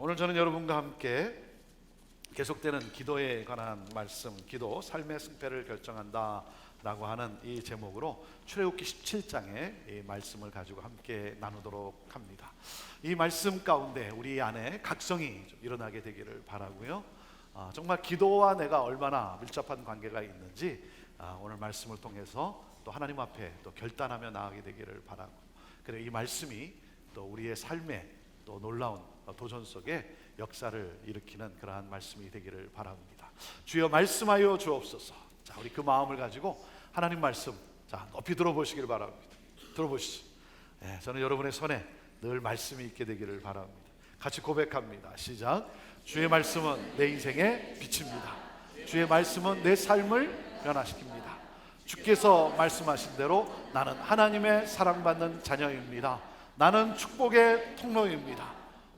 오늘 저는 여러분과 함께 계속되는 기도에 관한 말씀, 기도 삶의 승패를 결정한다 라고 하는 이 제목으로 출애굽기 17장의 이 말씀을 가지고 함께 나누도록 합니다. 이 말씀 가운데 우리 안에 각성이 좀 일어나게 되기를 바라고요. 정말 기도와 내가 얼마나 밀접한 관계가 있는지 오늘 말씀을 통해서 또 하나님 앞에 또 결단하며 나아가게 되기를 바라고, 그리고 이 말씀이 또 우리의 삶에 또 놀라운 도전 속에 역사를 일으키는 그러한 말씀이 되기를 바랍니다. 주여 말씀하여 주옵소서. 자, 우리 그 마음을 가지고 하나님 말씀 높이 들어보시길 바랍니다. 들어보시죠. 저는 여러분의 손에 늘 말씀이 있게 되기를 바랍니다. 같이 고백합니다. 시작. 주의 말씀은 내 인생의 빛입니다. 주의 말씀은 내 삶을 변화시킵니다. 주께서 말씀하신 대로 나는 하나님의 사랑받는 자녀입니다. 나는 축복의 통로입니다.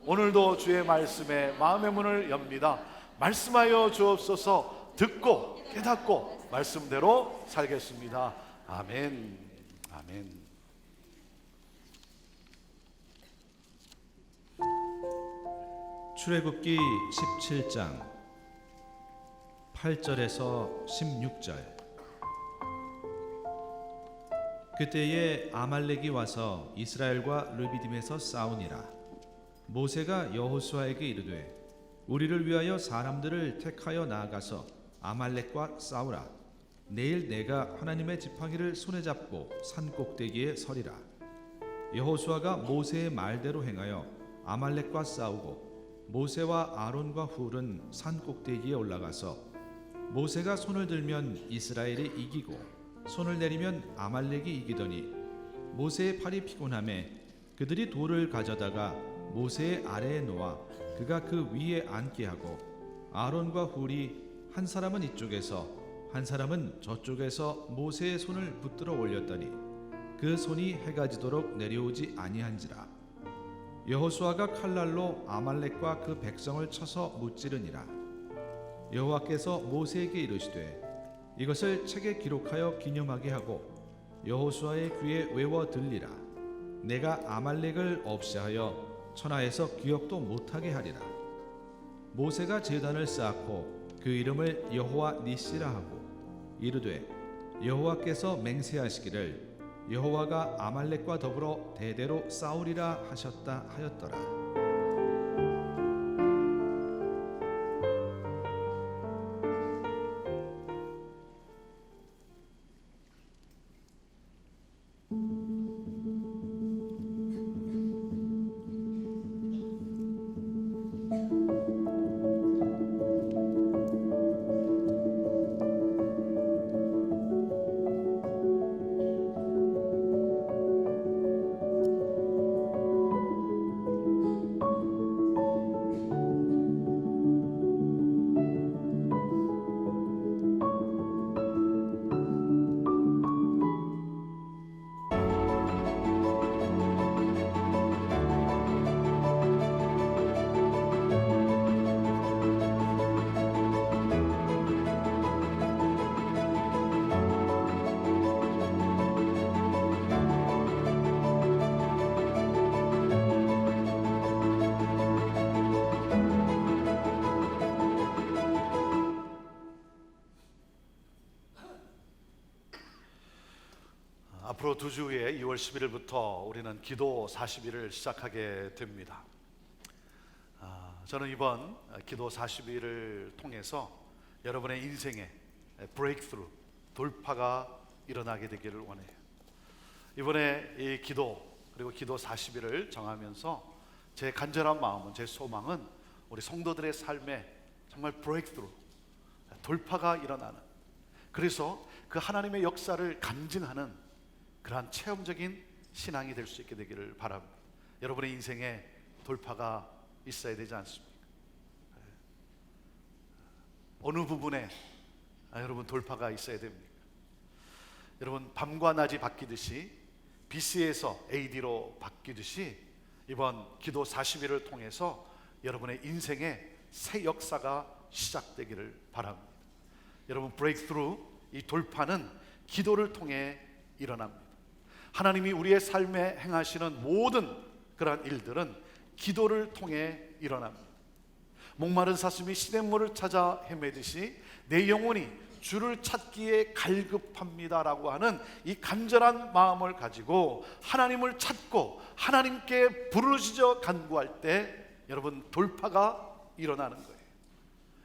오늘도 주의 말씀에 마음의 문을 엽니다. 말씀하여 주옵소서. 듣고 깨닫고 말씀대로 살겠습니다. 아멘. 아멘. 출애굽기 17장 8절에서 16절. 그때에 아말렉이 와서 이스라엘과 르비딤에서 싸우니라. 모세가 여호수아에게 이르되 우리를 위하여 사람들을 택하여 나아가서 아말렉과 싸우라. 내일 내가 하나님의 지팡이를 손에 잡고 산 꼭대기에 서리라. 여호수아가 모세의 말대로 행하여 아말렉과 싸우고 모세와 아론과 훌은 산 꼭대기에 올라가서 모세가 손을 들면 이스라엘이 이기고 손을 내리면 아말렉이 이기더니 모세의 팔이 피곤하매 그들이 돌을 가져다가 모세의 아래에 놓아 그가 그 위에 앉게 하고 아론과 훌이 한 사람은 이쪽에서 한 사람은 저쪽에서 모세의 손을 붙들어 올렸더니 그 손이 해가 지도록 내려오지 아니한지라. 여호수아가 칼날로 아말렉과 그 백성을 쳐서 무찌르니라. 여호와께서 모세에게 이르시되 이것을 책에 기록하여 기념하게 하고 여호수아의 귀에 외워 들리라. 내가 아말렉을 없애하여 천하에서 기억도 못하게 하리라. 모세가 제단을 쌓고 그 이름을 여호와 니시라 하고 이르되 여호와께서 맹세하시기를 여호와가 아말렉과 더불어 대대로 싸우리라 하셨다 하였더라. 앞으로 2주 후에 2월 11일부터 우리는 기도 40일을 시작하게 됩니다. 저는 이번 기도 40일을 통해서 여러분의 인생에 브레이크스루, 돌파가 일어나게 되기를 원해요. 이번에 이 기도 그리고 기도 40일을 정하면서 제 간절한 마음은, 제 소망은 우리 성도들의 삶에 정말 브레이크스루, 돌파가 일어나는, 그래서 그 하나님의 역사를 간증하는 그러한 체험적인 신앙이 될 수 있게 되기를 바랍니다. 여러분의 인생에 돌파가 있어야 되지 않습니까? 어느 부분에 여러분 돌파가 있어야 됩니까? 여러분 밤과 낮이 바뀌듯이 BC에서 AD로 바뀌듯이 이번 기도 40일을 통해서 여러분의 인생에 새 역사가 시작되기를 바랍니다. 여러분 브레이크스루, 이 돌파는 기도를 통해 일어납니다. 하나님이 우리의 삶에 행하시는 모든 그러한 일들은 기도를 통해 일어납니다. 목마른 사슴이 시냇물을 찾아 헤매듯이 내 영혼이 주를 찾기에 갈급합니다라고 하는 이 간절한 마음을 가지고 하나님을 찾고 하나님께 부르짖어 간구할 때 여러분 돌파가 일어나는 거예요.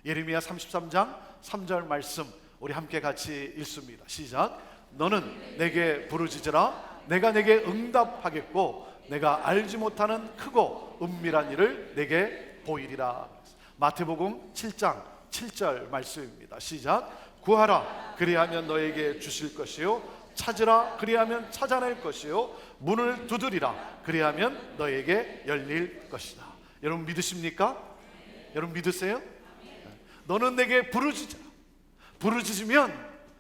예레미야 33장 3절 말씀 우리 함께 같이 읽습니다. 시작. 너는 내게 부르짖으라. 내가 내게 응답하겠고 내가 알지 못하는 크고 은밀한 일을 내게 보이리라. 마태복음 7장 7절 말씀입니다. 시작. 구하라 그리하면 너에게 주실 것이요 찾으라 그리하면 찾아낼 것이요 문을 두드리라 그리하면 너에게 열릴 것이다. 여러분 믿으십니까? 여러분 믿으세요? 너는 내게 부르짖으라. 부르짖으면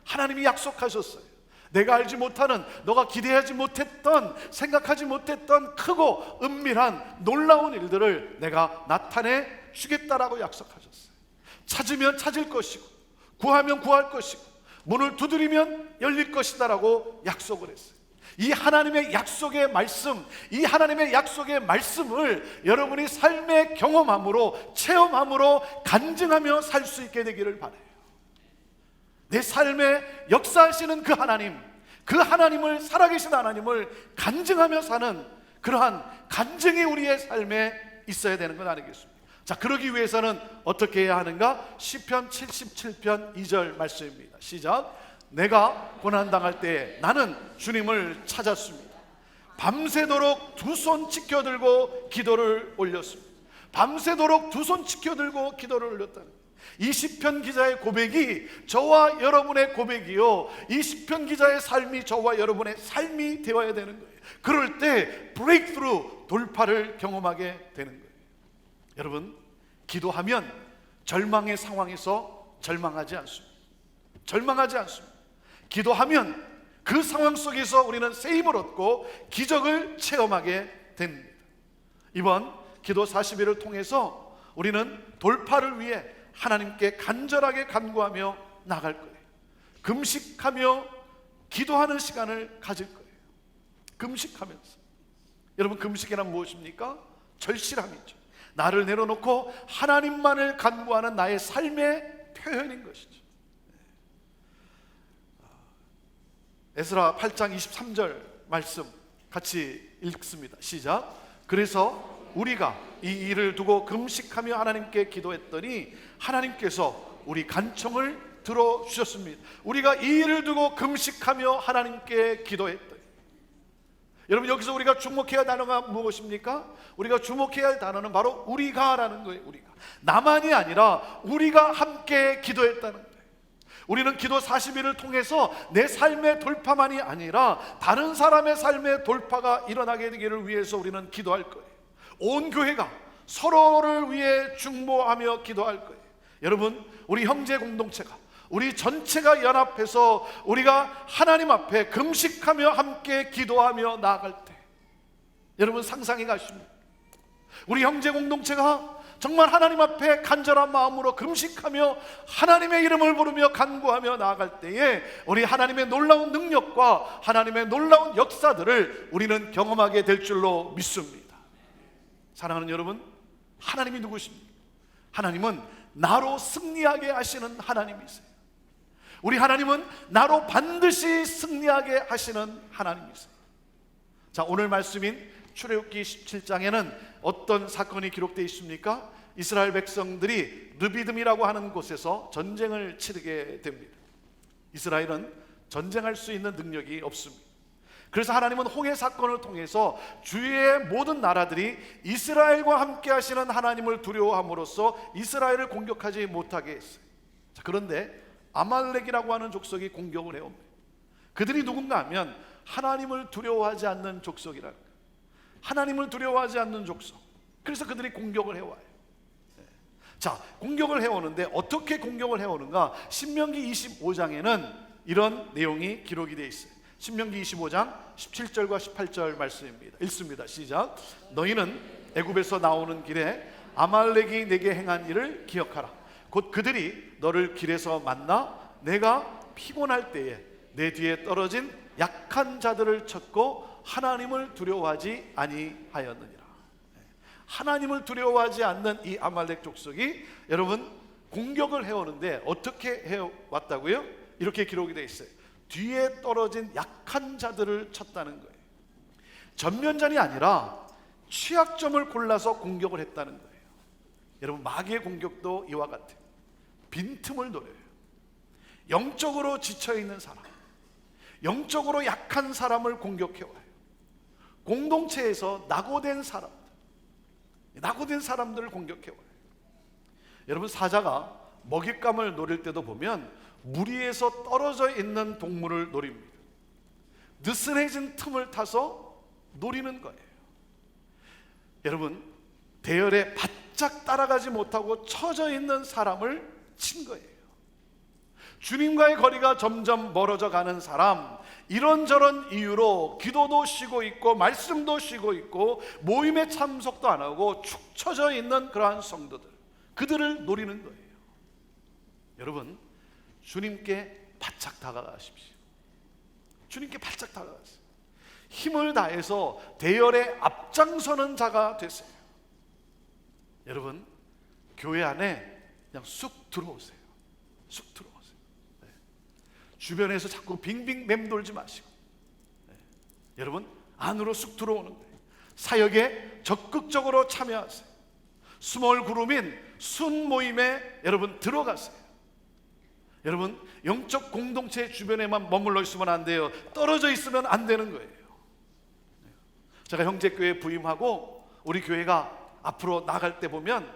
하나님이 약속하셨어요. 내가 알지 못하는, 너가 기대하지 못했던, 생각하지 못했던 크고 은밀한 놀라운 일들을 내가 나타내 주겠다라고 약속하셨어요. 찾으면 찾을 것이고 구하면 구할 것이고 문을 두드리면 열릴 것이다라고 약속을 했어요. 이 하나님의 약속의 말씀, 이 하나님의 약속의 말씀을 여러분이 삶의 경험함으로, 체험함으로 간증하며 살 수 있게 되기를 바라요. 내 삶에 역사하시는 그 하나님, 그 하나님을, 살아계신 하나님을 간증하며 사는 그러한 간증이 우리의 삶에 있어야 되는 건 아니겠습니까? 자, 그러기 위해서는 어떻게 해야 하는가? 시편 77편 2절 말씀입니다. 시작. 내가 고난당할 때에 나는 주님을 찾았습니다. 밤새도록 두 손 지켜들고 기도를 올렸습니다. 밤새도록 두 손 지켜들고 기도를 올렸다는 거예요. 이 시편 기자의 고백이 저와 여러분의 고백이요, 이 시편 기자의 삶이 저와 여러분의 삶이 되어야 되는 거예요. 그럴 때 브레이크스루, 돌파를 경험하게 되는 거예요. 여러분, 기도하면 절망의 상황에서 절망하지 않습니다. 절망하지 않습니다. 기도하면 그 상황 속에서 우리는 세임을 얻고 기적을 체험하게 됩니다. 이번 기도 40일을 통해서 우리는 돌파를 위해 하나님께 간절하게 간구하며 나갈 거예요. 금식하며 기도하는 시간을 가질 거예요. 금식하면서. 여러분, 금식이란 무엇입니까? 절실함이죠. 나를 내려놓고 하나님만을 간구하는 나의 삶의 표현인 것이죠. 에스라 8장 23절 말씀 같이 읽습니다. 시작. 그래서 우리가 이 일을 두고 금식하며 하나님께 기도했더니 하나님께서 우리 간청을 들어주셨습니다. 우리가 이 일을 두고 금식하며 하나님께 기도했더니. 여러분, 여기서 우리가 주목해야 할 단어가 무엇입니까? 우리가 주목해야 할 단어는 바로 우리가라는 거예요. 우리가. 나만이 아니라 우리가 함께 기도했다는 거예요. 우리는 기도 40일을 통해서 내 삶의 돌파만이 아니라 다른 사람의 삶의 돌파가 일어나게 되기를 위해서 우리는 기도할 거예요. 온 교회가 서로를 위해 중보하며 기도할 거예요. 여러분, 우리 형제 공동체가, 우리 전체가 연합해서 우리가 하나님 앞에 금식하며 함께 기도하며 나아갈 때, 여러분 상상해 가십니까? 우리 형제 공동체가 정말 하나님 앞에 간절한 마음으로 금식하며 하나님의 이름을 부르며 간구하며 나아갈 때에 우리 하나님의 놀라운 능력과 하나님의 놀라운 역사들을 우리는 경험하게 될 줄로 믿습니다. 사랑하는 여러분, 하나님이 누구십니까? 하나님은 나로 승리하게 하시는 하나님이세요. 우리 하나님은 나로 반드시 승리하게 하시는 하나님이세요. 자, 오늘 말씀인 출애굽기 17장에는 어떤 사건이 기록되어 있습니까? 이스라엘 백성들이 르비딤이라고 하는 곳에서 전쟁을 치르게 됩니다. 이스라엘은 전쟁할 수 있는 능력이 없습니다. 그래서 하나님은 홍해 사건을 통해서 주위의 모든 나라들이 이스라엘과 함께 하시는 하나님을 두려워함으로써 이스라엘을 공격하지 못하게 했어요. 자, 그런데 아말렉이라고 하는 족속이 공격을 해옵니다. 그들이 누군가 하면 하나님을 두려워하지 않는 족속이라는 거예요. 하나님을 두려워하지 않는 족속. 그래서 그들이 공격을 해와요. 자, 공격을 해오는데 어떻게 공격을 해오는가? 신명기 25장에는 이런 내용이 기록이 되어 있어요. 신명기 25장 17절과 18절 말씀입니다. 읽습니다. 시작. 너희는 애굽에서 나오는 길에 아말렉이 내게 행한 일을 기억하라. 곧 그들이 너를 길에서 만나 내가 피곤할 때에 내 뒤에 떨어진 약한 자들을 쳤고 하나님을 두려워하지 아니하였느니라. 하나님을 두려워하지 않는 이 아말렉 족속이 여러분 공격을 해오는데 어떻게 해왔다고요? 이렇게 기록이 되어 있어요. 뒤에 떨어진 약한 자들을 쳤다는 거예요. 전면전이 아니라 취약점을 골라서 공격을 했다는 거예요. 여러분, 마귀의 공격도 이와 같아요. 빈틈을 노려요. 영적으로 지쳐있는 사람, 영적으로 약한 사람을 공격해와요. 공동체에서 낙오된 사람들을 공격해와요. 여러분, 사자가 먹잇감을 노릴 때도 보면 무리에서 떨어져 있는 동물을 노립니다. 느슨해진 틈을 타서 노리는 거예요. 여러분, 대열에 바짝 따라가지 못하고 처져 있는 사람을 친 거예요. 주님과의 거리가 점점 멀어져 가는 사람, 이런저런 이유로 기도도 쉬고 있고 말씀도 쉬고 있고 모임에 참석도 안 하고 축 처져 있는 그러한 성도들, 그들을 노리는 거예요. 여러분, 주님께 바짝 다가가십시오. 주님께 바짝 다가가세요. 힘을 다해서 대열에 앞장서는 자가 되세요. 여러분, 교회 안에 그냥 쑥 들어오세요. 쑥 들어오세요. 네. 주변에서 자꾸 빙빙 맴돌지 마시고, 네. 여러분, 안으로 쑥 들어오는 거예요. 사역에 적극적으로 참여하세요. 스몰 그룹인 순 모임에 여러분 들어가세요. 여러분, 영적 공동체 주변에만 머물러 있으면 안 돼요. 떨어져 있으면 안 되는 거예요. 제가 형제교회 부임하고 우리 교회가 앞으로 나갈 때 보면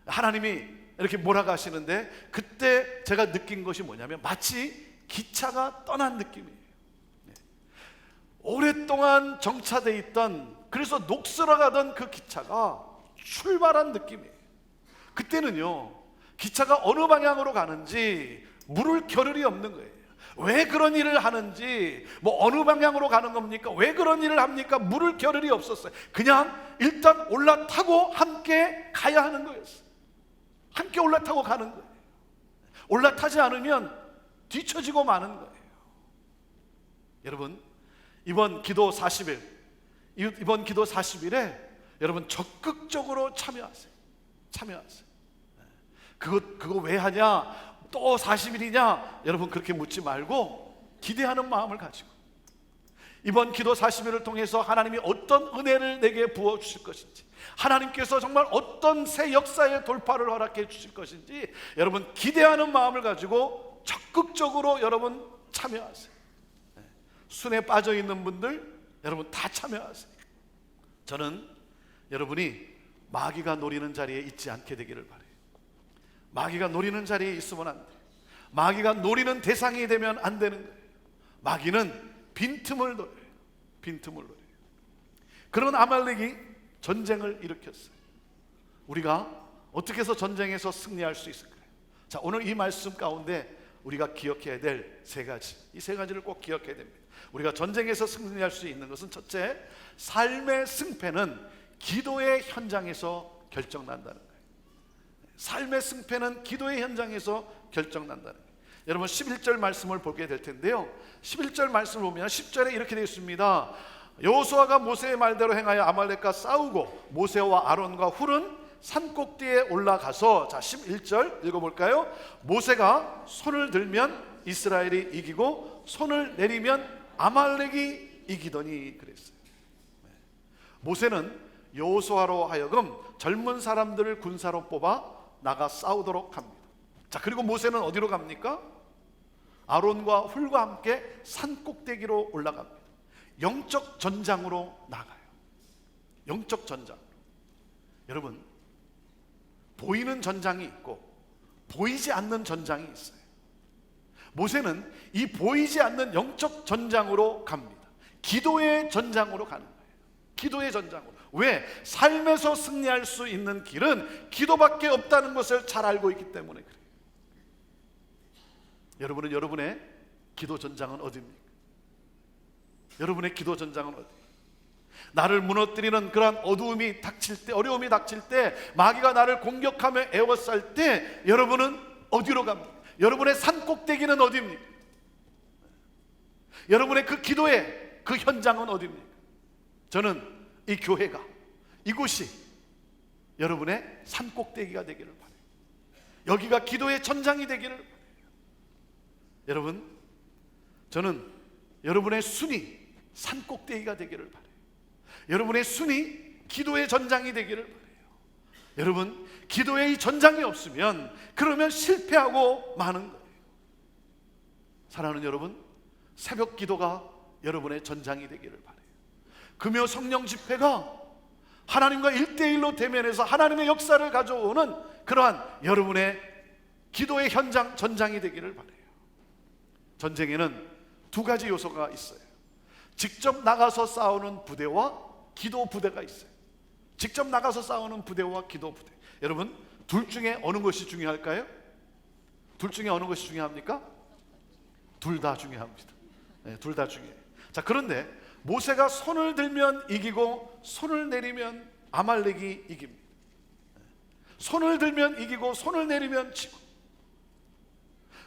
하나님이 이렇게 몰아가시는데, 그때 제가 느낀 것이 뭐냐면 마치 기차가 떠난 느낌이에요. 오랫동안 정차돼 있던, 그래서 녹슬어가던 그 기차가 출발한 느낌이에요. 그때는요, 기차가 어느 방향으로 가는지 물을 겨를이 없는 거예요. 왜 그런 일을 하는지, 뭐 어느 방향으로 가는 겁니까? 왜 그런 일을 합니까? 물을 겨를이 없었어요. 그냥 일단 올라타고 함께 가야 하는 거였어요. 함께 올라타고 가는 거예요. 올라타지 않으면 뒤처지고 마는 거예요. 여러분, 이번 기도 40일, 이번 기도 40일에 여러분 적극적으로 참여하세요. 참여하세요. 그거 왜 하냐? 또 40일이냐? 여러분, 그렇게 묻지 말고 기대하는 마음을 가지고 이번 기도 40일을 통해서 하나님이 어떤 은혜를 내게 부어주실 것인지, 하나님께서 정말 어떤 새 역사의 돌파를 허락해 주실 것인지 여러분 기대하는 마음을 가지고 적극적으로 여러분 참여하세요. 순에 빠져 있는 분들 여러분 다 참여하세요. 저는 여러분이 마귀가 노리는 자리에 있지 않게 되기를 바라요. 마귀가 노리는 자리에 있으면 안 돼요. 마귀가 노리는 대상이 되면 안 되는 거예요. 마귀는 빈틈을 노려요. 빈틈을 노려요. 그런 아말렉이 전쟁을 일으켰어요. 우리가 어떻게 해서 전쟁에서 승리할 수 있을까요? 자, 오늘 이 말씀 가운데 우리가 기억해야 될 세 가지, 이 세 가지를 꼭 기억해야 됩니다. 우리가 전쟁에서 승리할 수 있는 것은, 첫째, 삶의 승패는 기도의 현장에서 결정난다는 거예요. 삶의 승패는 기도의 현장에서 결정난다는 거예요. 여러분, 11절 말씀을 보게 될 텐데요, 11절 말씀을 보면 10절에 이렇게 되어 있습니다. 여호수아가 모세의 말대로 행하여 아말렉과 싸우고 모세와 아론과 훌은 산꼭대기에 올라가서, 자 11절 읽어볼까요? 모세가 손을 들면 이스라엘이 이기고 손을 내리면 아말렉이 이기더니 그랬어요. 모세는 여호수아로 하여금 젊은 사람들을 군사로 뽑아 나가 싸우도록 합니다. 자, 그리고 모세는 어디로 갑니까? 아론과 훌과 함께 산꼭대기로 올라갑니다. 영적 전장으로 나가요. 영적 전장. 여러분, 보이는 전장이 있고 보이지 않는 전장이 있어요. 모세는 이 보이지 않는 영적 전장으로 갑니다. 기도의 전장으로 가는 거예요. 기도의 전장으로. 왜? 삶에서 승리할 수 있는 길은 기도밖에 없다는 것을 잘 알고 있기 때문에 그래요. 여러분은 여러분의 기도 전장은 어디입니까? 여러분의 기도 전장은 어디입니까? 나를 무너뜨리는 그러한 어두움이 닥칠 때, 어려움이 닥칠 때, 마귀가 나를 공격하며 에워쌀 때 여러분은 어디로 갑니까? 여러분의 산꼭대기는 어디입니까? 여러분의 그 기도의 그 현장은 어디입니까? 저는 이 교회가, 이곳이 여러분의 산꼭대기가 되기를 바라요. 여기가 기도의 전장이 되기를 바라요. 여러분, 저는 여러분의 순이 산꼭대기가 되기를 바라요. 여러분의 순이 기도의 전장이 되기를 바라요. 여러분, 기도의 이 전장이 없으면 그러면 실패하고 마는 거예요. 사랑하는 여러분, 새벽 기도가 여러분의 전장이 되기를 바라요. 금요 성령 집회가 하나님과 1대1로 대면해서 하나님의 역사를 가져오는 그러한 여러분의 기도의 현장, 전장이 되기를 바라요. 전쟁에는 두 가지 요소가 있어요. 직접 나가서 싸우는 부대와 기도 부대가 있어요. 직접 나가서 싸우는 부대와 기도 부대. 여러분, 둘 중에 어느 것이 중요할까요? 둘 중에 어느 것이 중요합니까? 둘 다 중요합니다. 네, 둘 다 중요해요. 자, 그런데 모세가 손을 들면 이기고 손을 내리면 아말렉이 이깁니다. 손을 들면 이기고 손을 내리면 지고.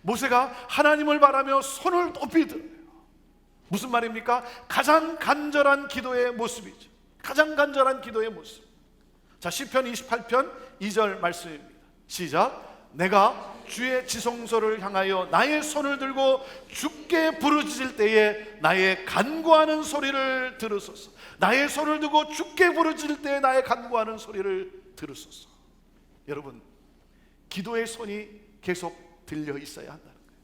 모세가 하나님을 바라며 손을 높이 들어요. 무슨 말입니까? 가장 간절한 기도의 모습이죠. 가장 간절한 기도의 모습. 자, 시편 28편 2절 말씀입니다. 시작. 내가 주의 지성소를 향하여 나의 손을 들고 주께 부르짖을 때에 나의 간구하는 소리를 들으소서. 나의 손을 들고 주께 부르짖을 때에 나의 간구하는 소리를 들으소서. 여러분, 기도의 손이 계속 들려 있어야 한다는 거예요.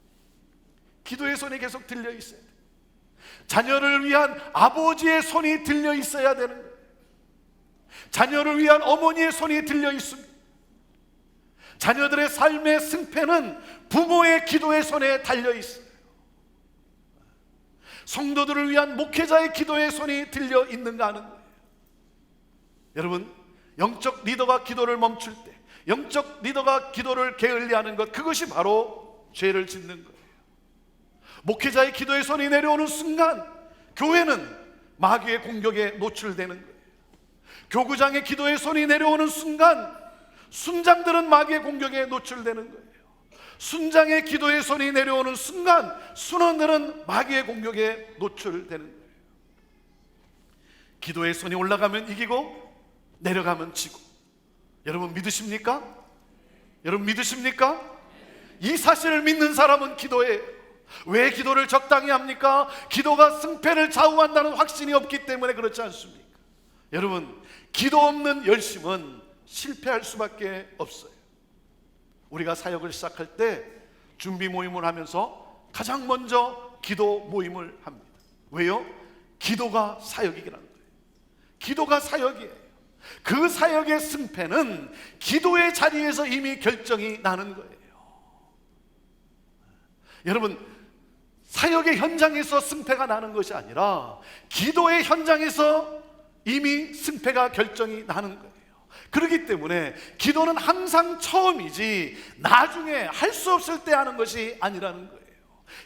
기도의 손이 계속 들려 있어야 돼요. 자녀를 위한 아버지의 손이 들려 있어야 되는 거예요. 자녀를 위한 어머니의 손이 들려 있습니다. 자녀들의 삶의 승패는 부모의 기도의 손에 달려 있어요. 성도들을 위한 목회자의 기도의 손이 들려 있는가 하는 거예요. 여러분, 영적 리더가 기도를 멈출 때, 영적 리더가 기도를 게을리하는 것, 그것이 바로 죄를 짓는 거예요. 목회자의 기도의 손이 내려오는 순간 교회는 마귀의 공격에 노출되는 거예요. 교구장의 기도의 손이 내려오는 순간 순장들은 마귀의 공격에 노출되는 거예요. 순장의 기도의 손이 내려오는 순간 순원들은 마귀의 공격에 노출되는 거예요. 기도의 손이 올라가면 이기고 내려가면 지고. 여러분 믿으십니까? 여러분 믿으십니까? 이 사실을 믿는 사람은 기도해요. 왜 기도를 적당히 합니까? 기도가 승패를 좌우한다는 확신이 없기 때문에 그렇지 않습니까? 여러분, 기도 없는 열심은 실패할 수밖에 없어요. 우리가 사역을 시작할 때 준비 모임을 하면서 가장 먼저 기도 모임을 합니다. 왜요? 기도가 사역이라는 거예요. 기도가 사역이에요. 그 사역의 승패는 기도의 자리에서 이미 결정이 나는 거예요. 여러분, 사역의 현장에서 승패가 나는 것이 아니라 기도의 현장에서 이미 승패가 결정이 나는 거예요. 그렇기 때문에 기도는 항상 처음이지 나중에 할 수 없을 때 하는 것이 아니라는 거예요.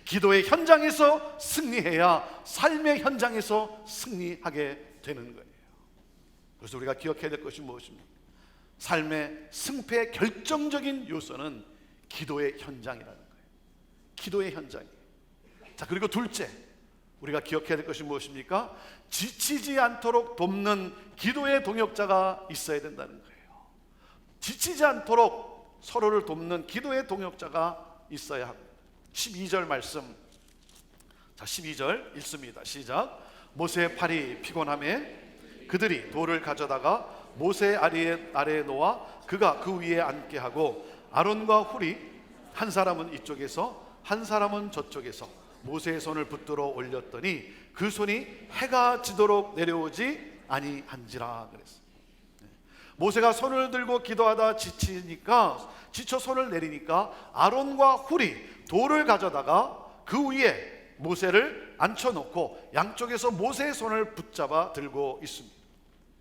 기도의 현장에서 승리해야 삶의 현장에서 승리하게 되는 거예요. 그래서 우리가 기억해야 될 것이 무엇입니까? 삶의 승패의 결정적인 요소는 기도의 현장이라는 거예요. 기도의 현장이에요. 자, 그리고 둘째, 우리가 기억해야 될 것이 무엇입니까? 지치지 않도록 돕는 기도의 동역자가 있어야 된다는 거예요. 지치지 않도록 서로를 돕는 기도의 동역자가 있어야 합니다. 12절 말씀, 자 12절 읽습니다. 시작. 모세의 팔이 피곤하매 그들이 돌을 가져다가 모세 아래에 놓아 그가 그 위에 앉게 하고 아론과 훌이 한 사람은 이쪽에서 한 사람은 저쪽에서 모세의 손을 붙들어 올렸더니 그 손이 해가 지도록 내려오지 아니한지라 그랬어요. 모세가 손을 들고 기도하다 지쳐 손을 내리니까 아론과 훌이 돌을 가져다가 그 위에 모세를 앉혀놓고 양쪽에서 모세의 손을 붙잡아 들고 있습니다.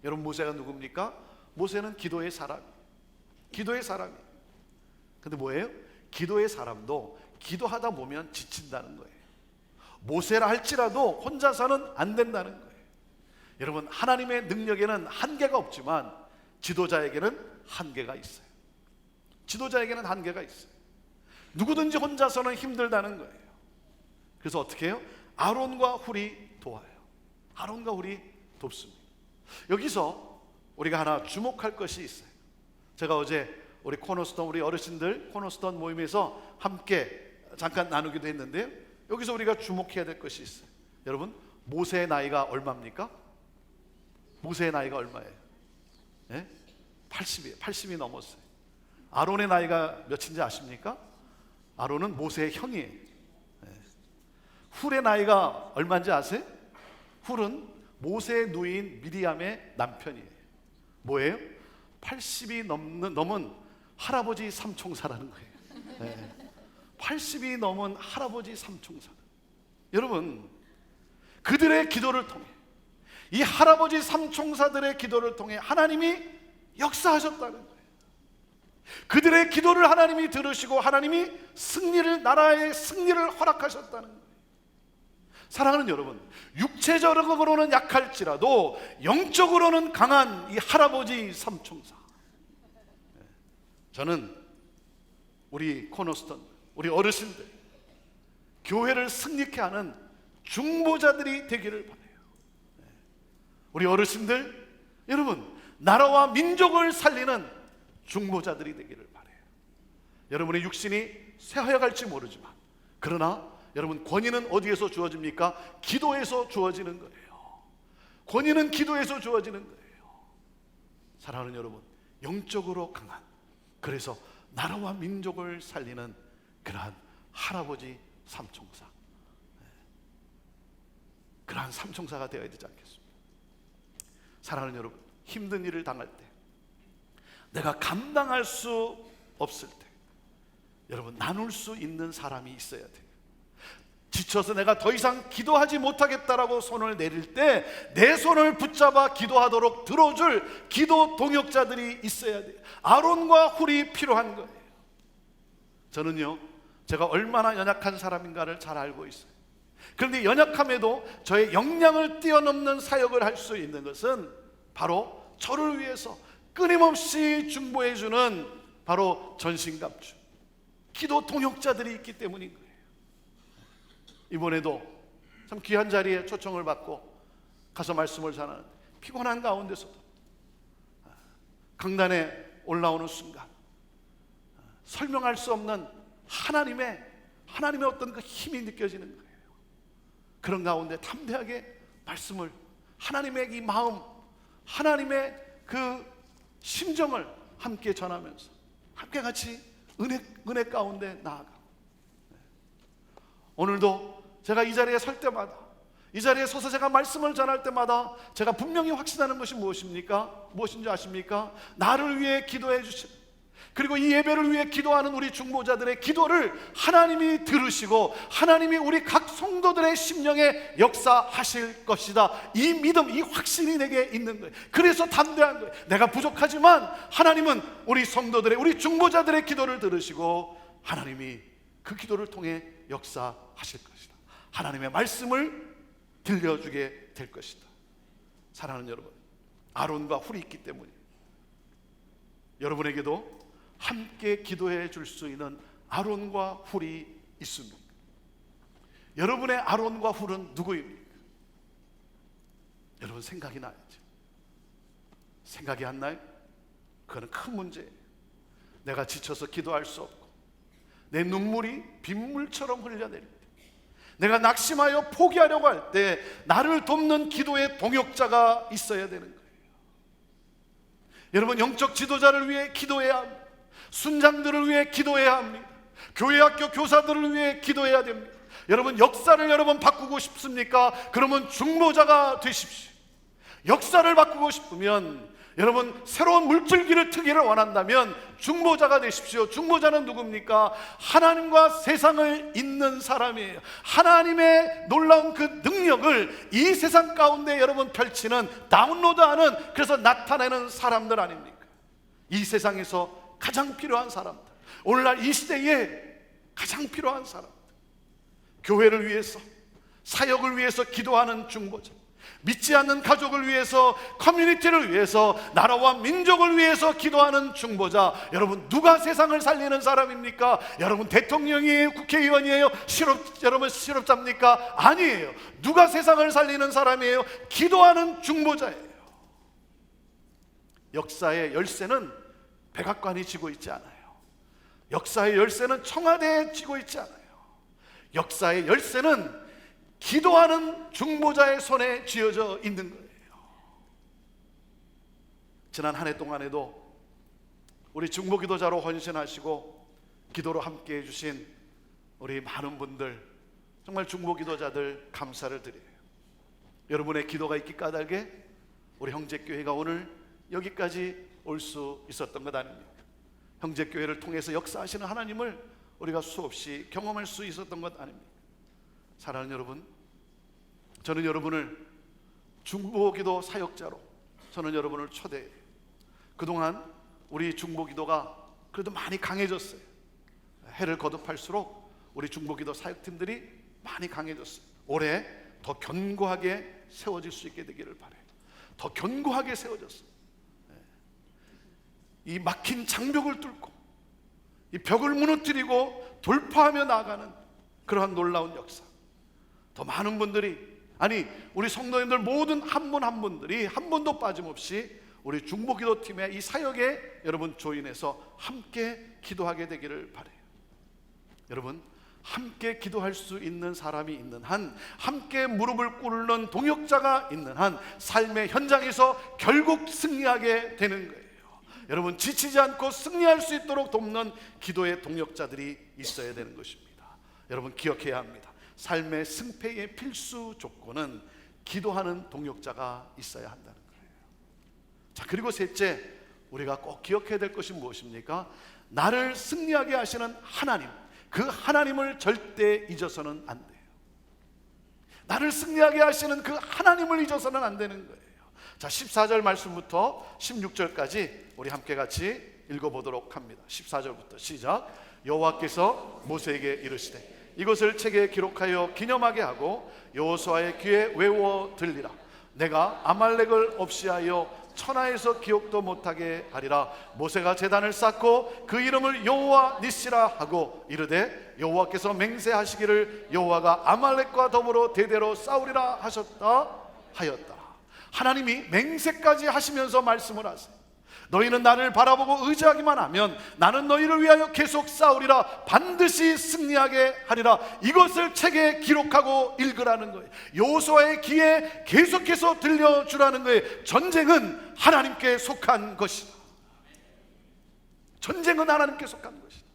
여러분, 모세가 누굽니까? 모세는 기도의 사람이에요. 기도의 사람이에요. 근데 뭐예요? 기도의 사람도 기도하다 보면 지친다는 거예요. 모세라 할지라도 혼자서는 안 된다는 거예요. 여러분, 하나님의 능력에는 한계가 없지만 지도자에게는 한계가 있어요. 지도자에게는 한계가 있어요. 누구든지 혼자서는 힘들다는 거예요. 그래서 어떻게 해요? 아론과 훌이 도와요. 아론과 훌이 돕습니다. 여기서 우리가 하나 주목할 것이 있어요. 제가 어제 우리 코너스톤, 우리 어르신들 코너스톤 모임에서 함께 잠깐 나누기도 했는데요, 여기서 우리가 주목해야 될 것이 있어요. 여러분, 모세의 나이가 얼마입니까? 모세의 나이가 얼마예요? 네? 80이에요. 80이 넘었어요. 아론의 나이가 몇인지 아십니까? 아론은 모세의 형이에요. 네. 훌의 나이가 얼마인지 아세요? 훌은 모세의 누이인 미리암의 남편이에요. 뭐예요? 80이 넘은 할아버지 삼총사라는 거예요. 네. 80이 넘은 할아버지 삼총사. 여러분, 그들의 기도를 통해, 이 할아버지 삼총사들의 기도를 통해 하나님이 역사하셨다는 거예요. 그들의 기도를 하나님이 들으시고 하나님이 나라의 승리를 허락하셨다는 거예요. 사랑하는 여러분, 육체적으로는 약할지라도 영적으로는 강한 이 할아버지 삼총사. 저는 우리 코너스톤, 우리 어르신들, 교회를 승리케 하는 중보자들이 되기를 바라요. 우리 어르신들, 여러분, 나라와 민족을 살리는 중보자들이 되기를 바라요. 여러분의 육신이 쇠하여갈지 모르지만, 그러나 여러분, 권위는 어디에서 주어집니까? 기도에서 주어지는 거예요. 권위는 기도에서 주어지는 거예요. 사랑하는 여러분, 영적으로 강한, 그래서 나라와 민족을 살리는 그러한 할아버지 삼총사, 그러한 삼총사가 되어야 되지 않겠습니까? 사랑하는 여러분, 힘든 일을 당할 때, 내가 감당할 수 없을 때, 여러분, 나눌 수 있는 사람이 있어야 돼요. 지쳐서 내가 더 이상 기도하지 못하겠다라고 손을 내릴 때 내 손을 붙잡아 기도하도록 들어줄 기도 동역자들이 있어야 돼요. 아론과 훌이 필요한 거예요. 저는요, 제가 얼마나 연약한 사람인가를 잘 알고 있어요. 그런데 연약함에도 저의 역량을 뛰어넘는 사역을 할 수 있는 것은 바로 저를 위해서 끊임없이 중보해주는 바로 전신갑주, 기도 동역자들이 있기 때문인 거예요. 이번에도 참 귀한 자리에 초청을 받고 가서 말씀을 전하는데, 피곤한 가운데서도 강단에 올라오는 순간 설명할 수 없는 하나님의 어떤 그 힘이 느껴지는 거예요. 그런 가운데 담대하게 말씀을, 하나님의 이 마음, 하나님의 그 심정을 함께 전하면서 함께 같이 은혜 가운데 나아가고, 오늘도 제가 이 자리에 설 때마다, 이 자리에 서서 제가 말씀을 전할 때마다 제가 분명히 확신하는 것이 무엇입니까? 무엇인지 아십니까? 나를 위해 기도해 주신, 그리고 이 예배를 위해 기도하는 우리 중보자들의 기도를 하나님이 들으시고 하나님이 우리 각 성도들의 심령에 역사하실 것이다. 이 믿음, 이 확신이 내게 있는 거예요. 그래서 담대한 거예요. 내가 부족하지만 하나님은 우리 성도들의, 우리 중보자들의 기도를 들으시고 하나님이 그 기도를 통해 역사하실 것이다. 하나님의 말씀을 들려주게 될 것이다. 사랑하는 여러분, 아론과 훌이 있기 때문에 여러분에게도 함께 기도해 줄 수 있는 아론과 훌이 있습니다. 여러분의 아론과 훌은 누구입니까? 여러분 생각이 나야죠. 생각이 안 나요? 그거는 큰 문제예요. 내가 지쳐서 기도할 수 없고 내 눈물이 빗물처럼 흘려내릴 때, 내가 낙심하여 포기하려고 할 때 나를 돕는 기도의 동역자가 있어야 되는 거예요. 여러분, 영적 지도자를 위해 기도해야 합니다. 순장들을 위해 기도해야 합니다. 교회 학교 교사들을 위해 기도해야 됩니다. 여러분, 역사를 여러분 바꾸고 싶습니까? 그러면 중보자가 되십시오. 역사를 바꾸고 싶으면, 여러분 새로운 물줄기를 트기를 원한다면 중보자가 되십시오. 중보자는 누굽니까? 하나님과 세상을 잇는 사람이에요. 하나님의 놀라운 그 능력을 이 세상 가운데 여러분 펼치는, 다운로드하는, 그래서 나타내는 사람들 아닙니까? 이 세상에서 가장 필요한 사람들, 오늘날 이 시대에 가장 필요한 사람들, 교회를 위해서, 사역을 위해서 기도하는 중보자, 믿지 않는 가족을 위해서, 커뮤니티를 위해서, 나라와 민족을 위해서 기도하는 중보자. 여러분, 누가 세상을 살리는 사람입니까? 여러분 대통령이에요? 국회의원이에요? 여러분 실업자입니까? 아니에요. 누가 세상을 살리는 사람이에요? 기도하는 중보자예요. 역사의 열쇠는 백악관이 쥐고 있지 않아요. 역사의 열쇠는 청와대에 쥐고 있지 않아요. 역사의 열쇠는 기도하는 중보자의 손에 쥐어져 있는 거예요. 지난 한 해 동안에도 우리 중보기도자로 헌신하시고 기도로 함께해 주신 우리 많은 분들, 정말 중보기도자들 감사를 드려요. 여러분의 기도가 있기 까닭에 우리 형제교회가 오늘 여기까지 올 수 있었던 것 아닙니까? 형제교회를 통해서 역사하시는 하나님을 우리가 수없이 경험할 수 있었던 것 아닙니까? 사랑하는 여러분, 저는 여러분을 중보기도 사역자로 저는 여러분을 초대해요. 그동안 우리 중보기도가 그래도 많이 강해졌어요. 해를 거듭할수록 우리 중보기도 사역팀들이 많이 강해졌어요. 올해 더 견고하게 세워질 수 있게 되기를 바라요. 더 견고하게 세워졌어요. 이 막힌 장벽을 뚫고 이 벽을 무너뜨리고 돌파하며 나아가는 그러한 놀라운 역사. 더 많은 분들이, 아니 우리 성도님들 모든 한 분 한 분들이 한 분도 빠짐없이 우리 중보기도팀의 이 사역에 여러분 조인해서 함께 기도하게 되기를 바라요. 여러분, 함께 기도할 수 있는 사람이 있는 한, 함께 무릎을 꿇는 동역자가 있는 한 삶의 현장에서 결국 승리하게 되는 거예요. 여러분, 지치지 않고 승리할 수 있도록 돕는 기도의 동역자들이 있어야 되는 것입니다. 여러분 기억해야 합니다. 삶의 승패의 필수 조건은 기도하는 동역자가 있어야 한다는 거예요. 자, 그리고 셋째, 우리가 꼭 기억해야 될 것이 무엇입니까? 나를 승리하게 하시는 하나님, 그 하나님을 절대 잊어서는 안 돼요. 나를 승리하게 하시는 그 하나님을 잊어서는 안 되는 거예요. 자, 14절 말씀부터 16절까지 우리 함께 같이 읽어보도록 합니다. 14절부터 시작. 여호와께서 모세에게 이르시되 이것을 책에 기록하여 기념하게 하고 여호수아의 귀에 외워 들리라. 내가 아말렉을 없이하여 천하에서 기억도 못하게 하리라. 모세가 제단을 쌓고 그 이름을 여호와 니시라 하고 이르되 여호와께서 맹세하시기를 여호와가 아말렉과 더불어 대대로 싸우리라 하셨다 하였다. 하나님이 맹세까지 하시면서 말씀을 하세요. 너희는 나를 바라보고 의지하기만 하면 나는 너희를 위하여 계속 싸우리라. 반드시 승리하게 하리라. 이것을 책에 기록하고 읽으라는 거예요. 여호수아의 귀에 계속해서 들려주라는 거예요. 전쟁은 하나님께 속한 것이다. 전쟁은 하나님께 속한 것이다.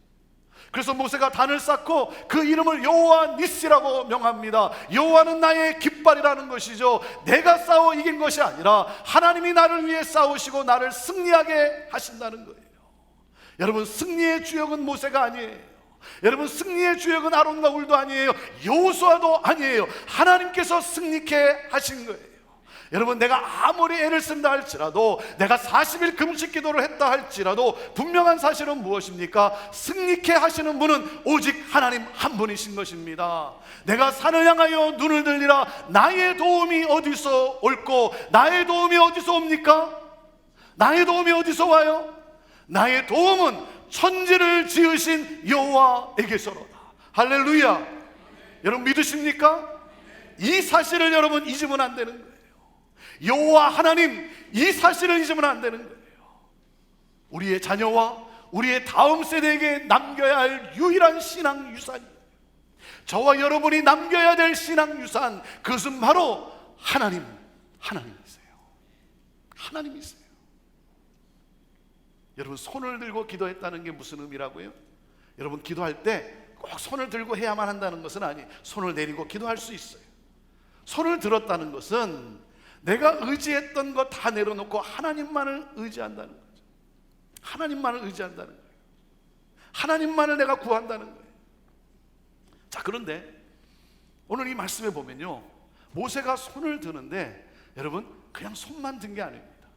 그래서 모세가 단을 쌓고 그 이름을 여호와 니시라고 명합니다. 여호와는 나의 깃발이라는 것이죠. 내가 싸워 이긴 것이 아니라 하나님이 나를 위해 싸우시고 나를 승리하게 하신다는 거예요. 여러분, 승리의 주역은 모세가 아니에요. 여러분, 승리의 주역은 아론과 울도 아니에요. 여호수아도 아니에요. 하나님께서 승리케 하신 거예요. 여러분, 내가 아무리 애를 쓴다 할지라도, 내가 40일 금식 기도를 했다 할지라도 분명한 사실은 무엇입니까? 승리케 하시는 분은 오직 하나님 한 분이신 것입니다. 내가 산을 향하여 눈을 들리라. 나의 도움이 어디서 올꼬? 나의 도움이 어디서 옵니까? 나의 도움이 어디서 와요? 나의 도움은 천지를 지으신 여호와에게서로다. 할렐루야. 여러분 믿으십니까? 이 사실을 여러분 잊으면 안 되는 거예요. 여호와 하나님, 이 사실을 잊으면 안 되는 거예요. 우리의 자녀와 우리의 다음 세대에게 남겨야 할 유일한 신앙 유산이에요. 저와 여러분이 남겨야 될 신앙 유산, 그것은 바로 하나님이세요. 하나님이세요. 여러분, 손을 들고 기도했다는 게 무슨 의미라고요? 여러분, 기도할 때 꼭 손을 들고 해야만 한다는 것은 아니에요. 손을 내리고 기도할 수 있어요. 손을 들었다는 것은 내가 의지했던 거 다 내려놓고 하나님만을 의지한다는 거죠. 하나님만을 의지한다는 거예요. 하나님만을 내가 구한다는 거예요. 자, 그런데 오늘 이 말씀에 보면요, 모세가 손을 드는데 여러분, 그냥 손만 든 게 아닙니다.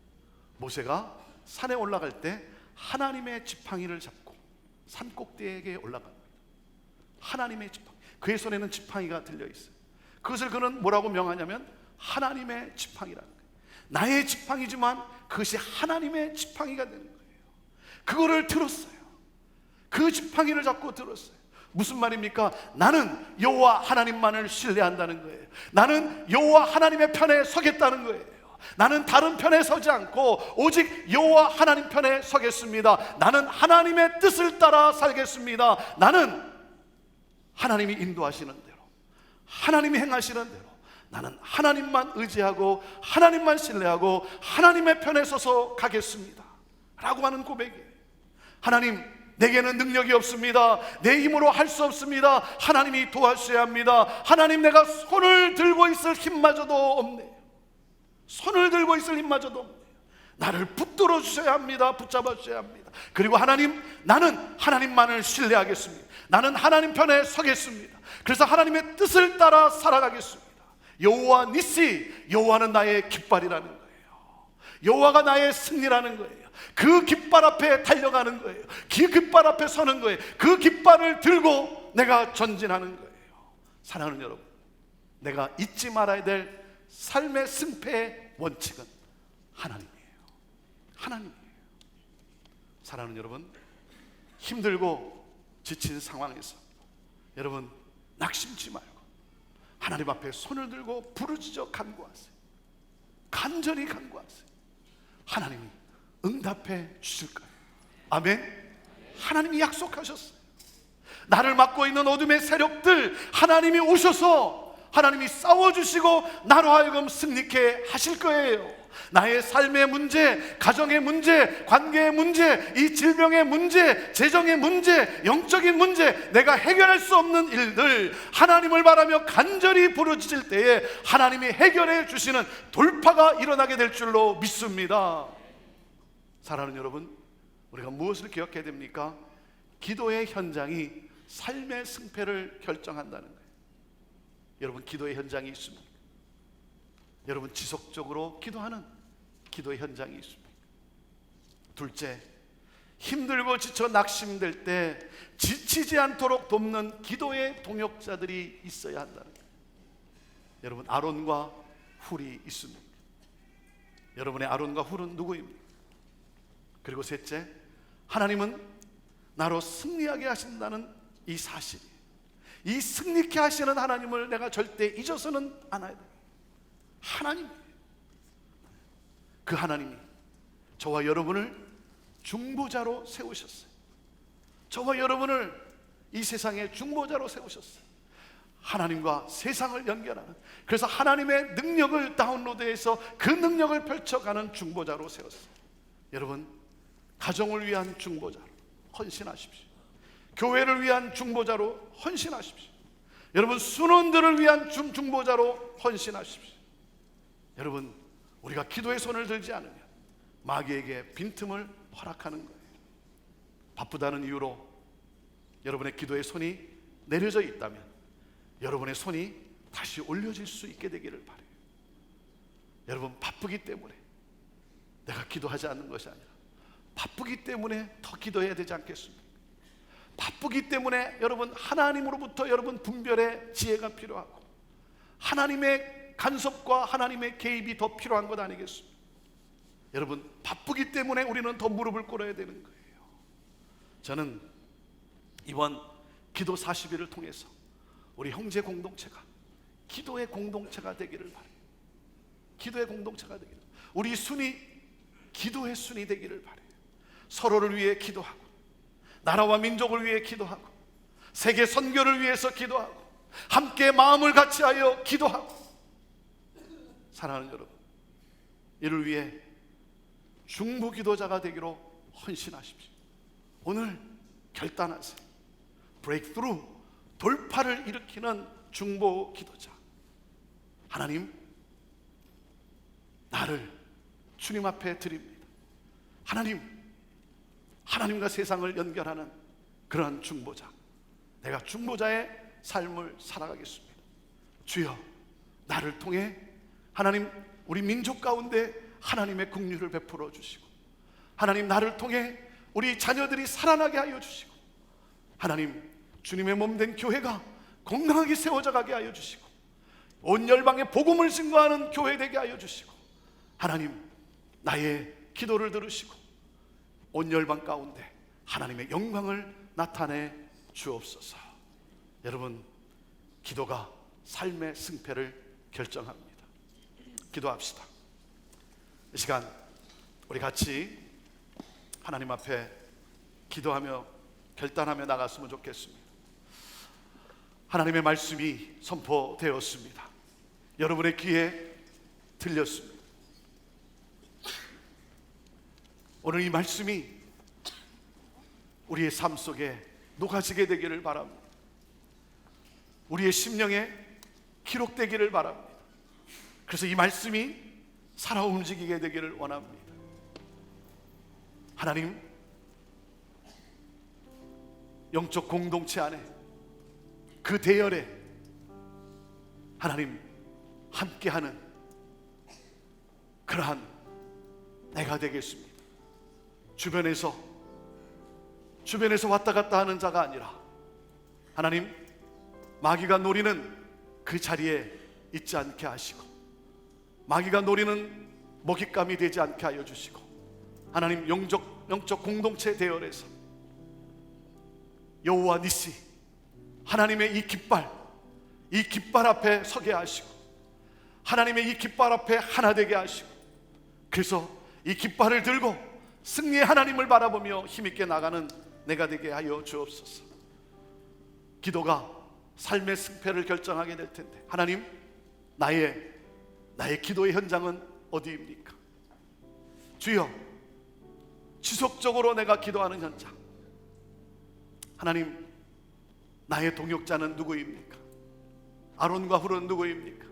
모세가 산에 올라갈 때 하나님의 지팡이를 잡고 산 꼭대기에 올라갑니다. 하나님의 지팡이, 그의 손에는 지팡이가 들려 있어요. 그것을 그는 뭐라고 명하냐면 하나님의 지팡이라는 거예요. 나의 지팡이지만 그것이 하나님의 지팡이가 되는 거예요. 그거를 들었어요. 그 지팡이를 잡고 들었어요. 무슨 말입니까? 나는 여호와 하나님만을 신뢰한다는 거예요. 나는 여호와 하나님의 편에 서겠다는 거예요. 나는 다른 편에 서지 않고 오직 여호와 하나님 편에 서겠습니다. 나는 하나님의 뜻을 따라 살겠습니다. 나는 하나님이 인도하시는 대로, 하나님이 행하시는 대로, 나는 하나님만 의지하고 하나님만 신뢰하고 하나님의 편에 서서 가겠습니다 라고 하는 고백이에요. 하나님, 내게는 능력이 없습니다. 내 힘으로 할 수 없습니다. 하나님이 도와주셔야 합니다. 하나님, 내가 손을 들고 있을 힘마저도 없네요. 손을 들고 있을 힘마저도 없네요. 나를 붙들어 주셔야 합니다. 붙잡아 주셔야 합니다. 그리고 하나님, 나는 하나님만을 신뢰하겠습니다. 나는 하나님 편에 서겠습니다. 그래서 하나님의 뜻을 따라 살아가겠습니다. 여호와 니시, 여호와는 나의 깃발이라는 거예요. 여호와가 나의 승리라는 거예요. 그 깃발 앞에 달려가는 거예요. 그 깃발 앞에 서는 거예요. 그 깃발을 들고 내가 전진하는 거예요. 사랑하는 여러분, 내가 잊지 말아야 될 삶의 승패의 원칙은 하나님이에요. 하나님이에요. 사랑하는 여러분, 힘들고 지친 상황에서 여러분 낙심치 말고 하나님 앞에 손을 들고 부르짖어 간구하세요. 간절히 간구하세요. 하나님이 응답해 주실 거예요. 아멘. 하나님이 약속하셨어요. 나를 막고 있는 어둠의 세력들, 하나님이 오셔서 하나님이 싸워주시고 나로 하여금 승리케 하실 거예요. 나의 삶의 문제, 가정의 문제, 관계의 문제, 이 질병의 문제, 재정의 문제, 영적인 문제, 내가 해결할 수 없는 일들, 하나님을 바라며 간절히 부르짖을 때에 하나님이 해결해 주시는 돌파가 일어나게 될 줄로 믿습니다. 사랑하는 여러분, 우리가 무엇을 기억해야 됩니까? 기도의 현장이 삶의 승패를 결정한다는 거예요. 여러분, 기도의 현장이 있습니까? 여러분, 지속적으로 기도하는 기도의 현장이 있습니까? 둘째, 힘들고 지쳐 낙심될 때 지치지 않도록 돕는 기도의 동역자들이 있어야 한다는 거예요. 여러분, 아론과 훌이 있습니까? 여러분의 아론과 훌은 누구입니까? 그리고 셋째, 하나님은 나로 승리하게 하신다는 이 사실, 이 승리케 하시는 하나님을 내가 절대 잊어서는 않아야 돼요. 하나님이에요. 그 하나님이 저와 여러분을 중보자로 세우셨어요. 저와 여러분을 이 세상의 중보자로 세우셨어요. 하나님과 세상을 연결하는, 그래서 하나님의 능력을 다운로드해서 그 능력을 펼쳐가는 중보자로 세웠어요. 여러분, 가정을 위한 중보자로 헌신하십시오. 교회를 위한 중보자로 헌신하십시오. 여러분, 순원들을 위한 중보자로 헌신하십시오. 여러분, 우리가 기도의 손을 들지 않으면 마귀에게 빈틈을 허락하는 거예요. 바쁘다는 이유로 여러분의 기도의 손이 내려져 있다면 여러분의 손이 다시 올려질 수 있게 되기를 바라요. 여러분, 바쁘기 때문에 내가 기도하지 않는 것이 아니라 바쁘기 때문에 더 기도해야 되지 않겠습니까? 바쁘기 때문에 여러분, 하나님으로부터 여러분 분별의 지혜가 필요하고 하나님의 간섭과 하나님의 개입이 더 필요한 것 아니겠습니까? 여러분, 바쁘기 때문에 우리는 더 무릎을 꿇어야 되는 거예요. 저는 이번 기도 40일을 통해서 우리 형제 공동체가 기도의 공동체가 되기를 바라요. 기도의 공동체가 되기를, 우리 순이 기도의 순이 되기를 바라요. 서로를 위해 기도하고, 나라와 민족을 위해 기도하고, 세계 선교를 위해서 기도하고, 함께 마음을 같이하여 기도하고. 사랑하는 여러분, 이를 위해 중보 기도자가 되기로 헌신하십시오. 오늘 결단하세요. 브레이크스루, 돌파를 일으키는 중보 기도자. 하나님, 나를 주님 앞에 드립니다. 하나님과 세상을 연결하는 그런 중보자, 내가 중보자의 삶을 살아가겠습니다. 주여, 나를 통해 하나님, 우리 민족 가운데 하나님의 긍휼을 베풀어 주시고, 하나님, 나를 통해 우리 자녀들이 살아나게 하여 주시고, 하나님, 주님의 몸된 교회가 건강하게 세워져 가게 하여 주시고, 온 열방에 복음을 증거하는 교회 되게 하여 주시고, 하나님, 나의 기도를 들으시고 온 열방 가운데 하나님의 영광을 나타내 주옵소서. 여러분, 기도가 삶의 승패를 결정합니다. 기도합시다. 이 시간 우리 같이 하나님 앞에 기도하며 결단하며 나갔으면 좋겠습니다. 하나님의 말씀이 선포되었습니다. 여러분의 귀에 들렸습니다. 오늘 이 말씀이 우리의 삶 속에 녹아지게 되기를 바랍니다. 우리의 심령에 기록되기를 바랍니다. 그래서 이 말씀이 살아 움직이게 되기를 원합니다. 하나님, 영적 공동체 안에 그 대열에 하나님 함께하는 그러한 내가 되겠습니다. 주변에서 왔다 갔다 하는 자가 아니라 하나님, 마귀가 노리는 그 자리에 있지 않게 하시고 마귀가 노리는 먹잇감이 되지 않게 하여 주시고 하나님, 영적 공동체 대열에서 여호와 니시 하나님의 이 깃발 앞에 서게 하시고 하나님의 이 깃발 앞에 하나 되게 하시고 그래서 이 깃발을 들고 승리의 하나님을 바라보며 힘있게 나가는 내가 되게 하여 주옵소서. 기도가 삶의 승패를 결정하게 될 텐데 하나님, 나의 기도의 현장은 어디입니까? 주여, 지속적으로 내가 기도하는 현장, 하나님, 나의 동역자는 누구입니까? 아론과 훌은 누구입니까?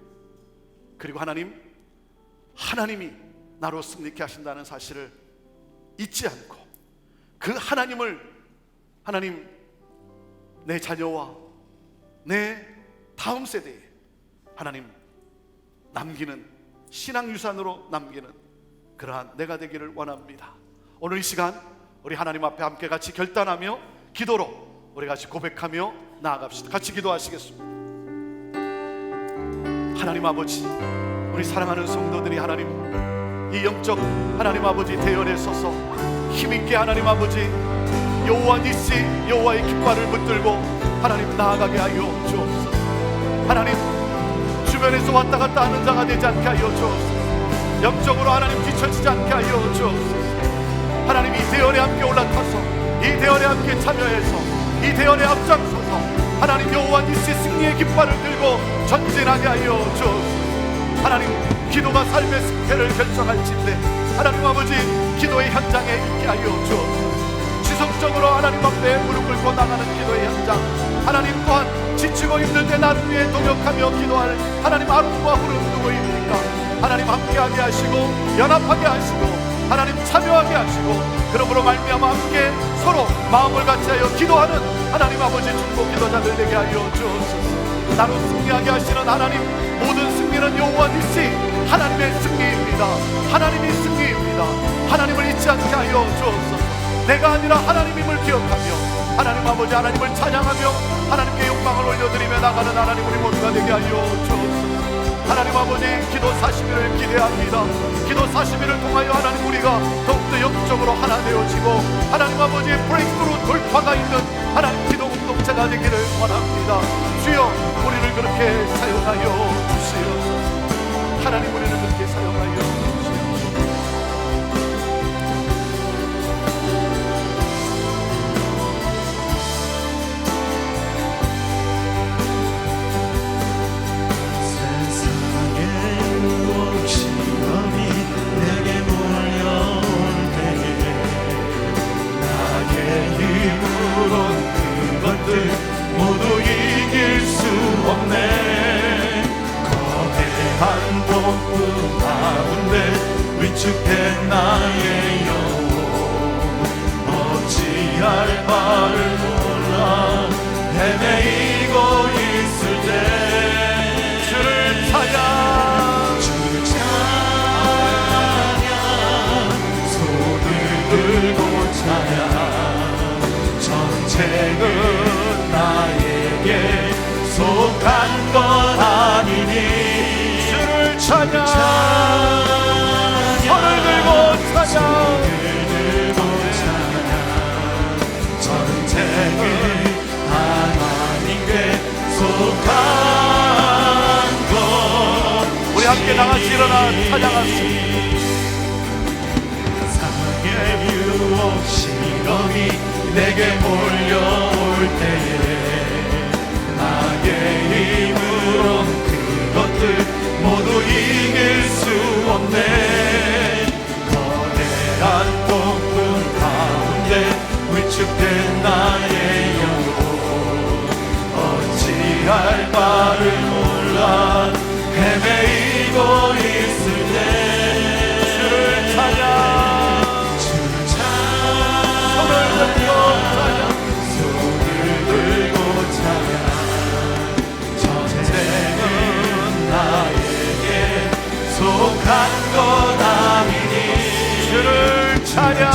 그리고 하나님이 나로 승리케 하신다는 사실을 잊지 않고 그 하나님을 하나님, 내 자녀와 내 다음 세대에 하나님 남기는 신앙유산으로 남기는 그러한 내가 되기를 원합니다. 오늘 이 시간 우리 하나님 앞에 함께 같이 결단하며 기도로 우리 같이 고백하며 나아갑시다. 같이 기도하시겠습니다. 하나님 아버지, 우리 사랑하는 성도들이 하나님 이 영적 하나님 아버지 대열에 서서 힘있게 하나님 아버지 여호와 니시 여호와의 깃발을 붙들고 하나님 나아가게 하여 주옵소서. 하나님, 주변에서 왔다 갔다 하는 자가 되지 않게 하여 주옵소서. 영적으로 하나님 뒤처지지 않게 하여 주옵소서. 하나님, 이 대열에 함께 올라타서 이 대열에 함께 참여해서 이 대열에 앞장서서 하나님 여호와 니시 승리의 깃발을 들고 전진하게 하여 주옵소서. 하나님, 기도가 삶의 승패를 결정할진데 하나님 아버지 기도의 현장에 있게 하여 주옵소서. 지속적으로 하나님 앞에 무릎 꿇고 나가는 기도의 현장, 하나님 또한 지치고 힘들 때 나를 위해 동역하며 기도할 하나님 아론과 훌은 누구입니까? 하나님 함께하게 하시고 연합하게 하시고 하나님 참여하게 하시고 그러므로 말미암아 함께 서로 마음을 같이 하여 기도하는 하나님 아버지 중보 기도자들 되게 하여 주옵소서. 나로 승리하게 하시는 하나님, 모든 승리는 여호와 니시 하나님의 승리입니다. 하나님이 승리입니다. 하나님을 잊지 않게 하여 주옵소서. 내가 아니라 하나님임을 기억하며 하나님 아버지 하나님을 찬양하며 하나님께 영광을 올려드리며 나가는 하나님 우리 모두가 되게 하여 주옵소서. 하나님 아버지, 기도 40일을 기대합니다. 기도 40일을 통하여 하나님 우리가 더욱더 영적으로 하나 되어지고 하나님 아버지 브레이크로 돌파가 있는 하나님 기도 공동체가 되기를 원합니다. 주여, 우리를 그렇게 사용하여 주시옵소서. 하나님, 우리를 그렇게 사용하여 주시옵소서. 모두 이길 수 없네. 거대한 폭풍 가운데 위축된 나의 영혼 어찌할 바를 몰라 헤매이고 있을 때 주를 찬양 손을 들고 찬양 전쟁은 나에게 속한 것 아니니 주를 찬양 손을 들고 찬양 전쟁은 하나님께 속한 것. 우리 함께 나같이 일어나 찬양합시다. 영이 내게 몰려올 때에 나의 힘으로 그것들 모두 이길 수 없네. 거대한 폭풍 가운데 위축된 나의 영혼 어찌할 바를 몰라 헤매이고 있을 때 주를 찬양 주를 찬양 손을 들고 찬양 전쟁은 나에게 속한 것 아니니 주를 찬양